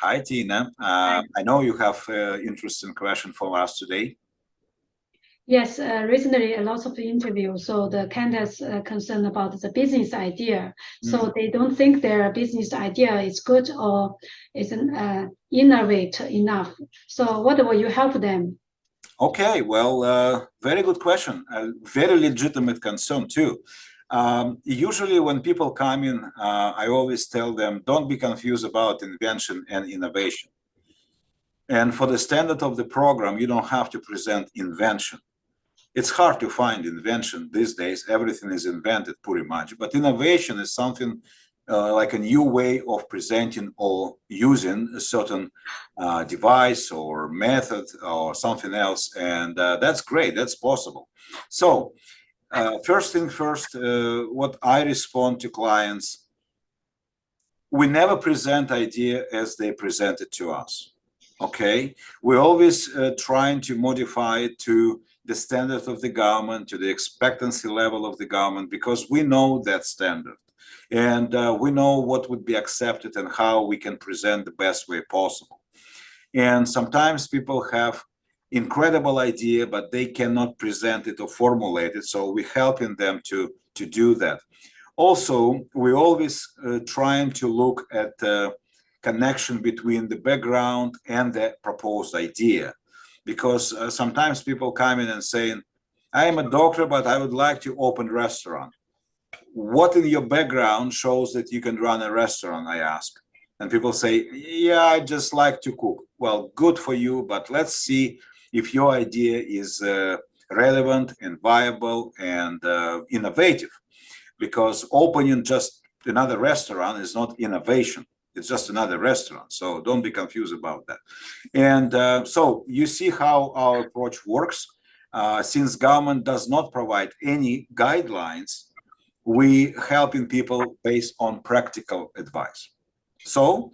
Hi, Tina. Hi. I know you have interesting question for us today. Yes, recently a lot of interviews, so the candidates concerned about the business idea. Mm. So they don't think their business idea is good or isn't innovate enough. So what will you help them? Okay, well, very good question. A very legitimate concern too. Usually, when people come in, I always tell them, don't be confused about invention and innovation. And for the standard of the program, you don't have to present invention. It's hard to find invention these days. Everything is invented pretty much. But innovation is something like a new way of presenting or using a certain device or method or something else. And that's great. That's possible. So first thing first, what I respond to clients, we never present idea as they present it to us. Okay, we're always trying to modify it to the standard of the government, to the expectancy level of the government, because we know that standard, and we know what would be accepted and how we can present the best way possible. And sometimes people have incredible idea, but they cannot present it or formulate it, so we're helping them to do that. Also, we always trying to look at the connection between the background and the proposed idea, because sometimes people come in and saying, I am a doctor, but I would like to open a restaurant. What in your background shows that you can run a restaurant, I ask. And people say, yeah, I just like to cook. Well, good for you, but let's see if your idea is relevant and viable and innovative, because opening just another restaurant is not innovation. It's just another restaurant. So don't be confused about that. And so you see how our approach works. Since government does not provide any guidelines, we helping people based on practical advice. So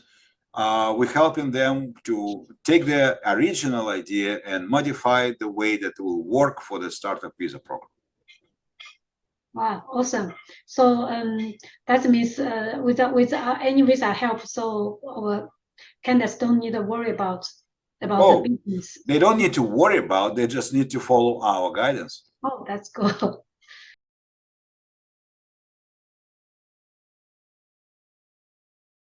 we're helping them to take their original idea and modify the way that will work for the startup visa program. Wow, awesome. So that means with any visa help, so our candidates don't need to worry about the Oh, business. they don't need to worry about, they just need to follow our guidance. Oh, that's cool.